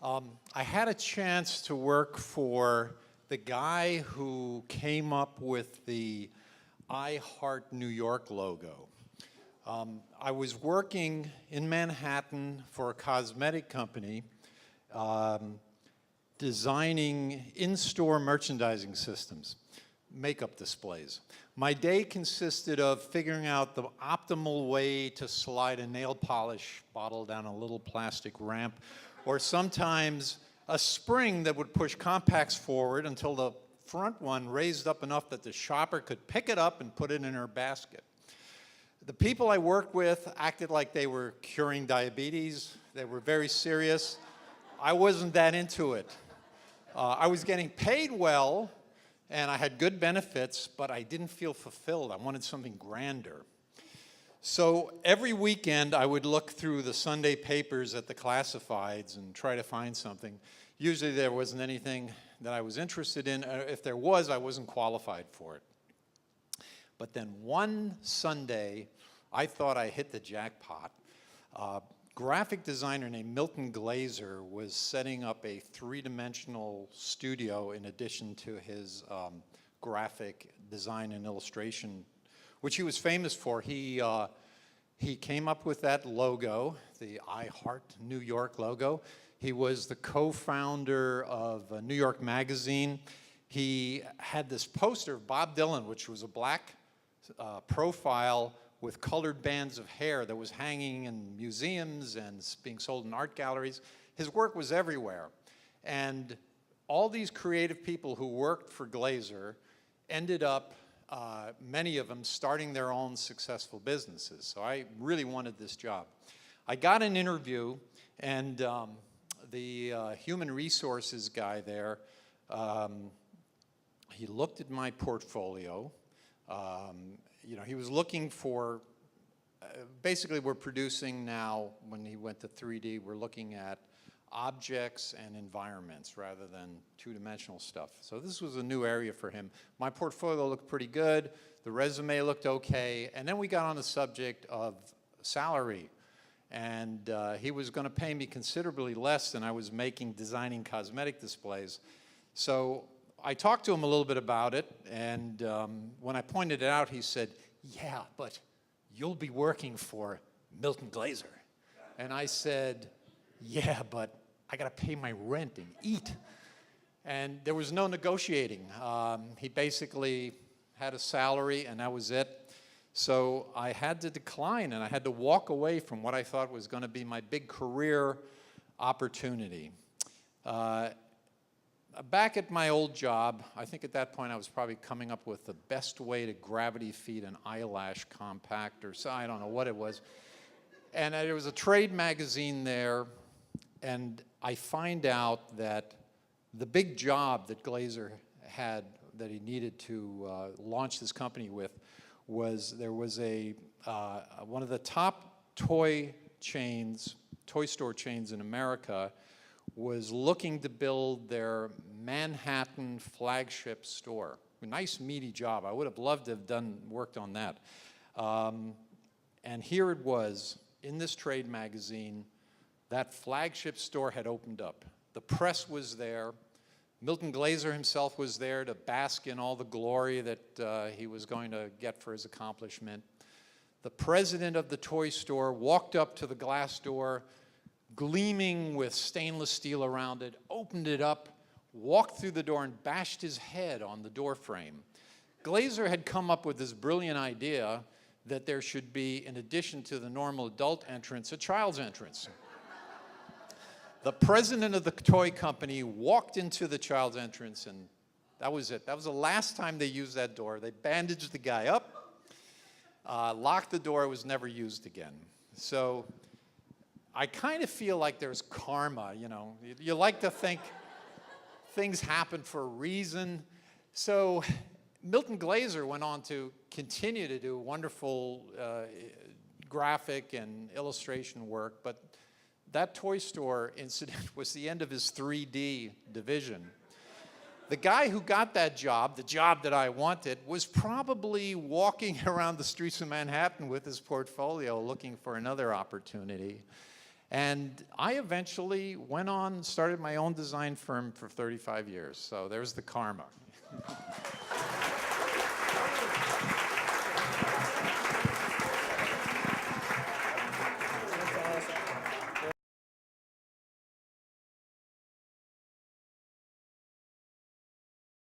I had a chance to work for the guy who came up with the I Heart New York logo. I was working in Manhattan for a cosmetic company, designing in-store merchandising systems, makeup displays. My day consisted of figuring out the optimal way to slide a nail polish bottle down a little plastic ramp, or sometimes a spring that would push compacts forward until the front one raised up enough that the shopper could pick it up and put it in her basket. The people I worked with acted like they were curing diabetes. They were very serious. I wasn't that into it. I was getting paid well, and I had good benefits, but I didn't feel fulfilled. I wanted something grander. So every weekend, I would look through the Sunday papers at the classifieds and try to find something. Usually there wasn't anything that I was interested in. If there was, I wasn't qualified for it. But then one Sunday, I thought I hit the jackpot. A graphic designer named Milton Glaser was setting up a three-dimensional studio in addition to his graphic design and illustration, which he was famous for. He came up with that logo, the I Heart New York logo. He was the co-founder of New York Magazine. He had this poster of Bob Dylan, which was a black profile with colored bands of hair that was hanging in museums and being sold in art galleries. His work was everywhere. And all these creative people who worked for Glaser ended up, many of them, starting their own successful businesses. So I really wanted this job. I got an interview, and the human resources guy there, he looked at my portfolio. You know, he was looking for, basically we're producing now, when he went to 3D, we're looking at objects and environments rather than two-dimensional stuff. So this was a new area for him. My portfolio looked pretty good, the resume looked okay, and then we got on the subject of salary. And he was going to pay me considerably less than I was making designing cosmetic displays. So I talked to him a little bit about it, and when I pointed it out, he said, "Yeah, but you'll be working for Milton Glaser." And I said, "Yeah, but I got to pay my rent and eat." And there was no negotiating. He basically had a salary, and that was it. So I had to decline, and I had to walk away from what I thought was going to be my big career opportunity. Back at my old job, I think at that point I was probably coming up with the best way to gravity feed an eyelash compactor, so I don't know what it was. And there was a trade magazine there, and I find out that the big job that Glaser had that he needed to launch this company with was there was a one of the top toy store chains in America was looking to build their Manhattan flagship store. A nice meaty job. I would have loved to have worked on that. And here it was in this trade magazine. That flagship store had opened up. The press was there. Milton Glaser himself was there to bask in all the glory that he was going to get for his accomplishment. The president of the toy store walked up to the glass door, gleaming with stainless steel around it, opened it up, walked through the door, and bashed his head on the door frame. Glaser had come up with this brilliant idea that there should be, in addition to the normal adult entrance, a child's entrance. The president of the toy company walked into the child's entrance, and that was it. That was the last time they used that door. They bandaged the guy up, locked the door. It was never used again. So I kind of feel like there's karma, you know. You like to think things happen for a reason. So Milton Glaser went on to continue to do wonderful graphic and illustration work, but that toy store incident was the end of his 3D division. The guy who got that job, the job that I wanted, was probably walking around the streets of Manhattan with his portfolio looking for another opportunity. And I eventually went on and started my own design firm for 35 years. So there's the karma.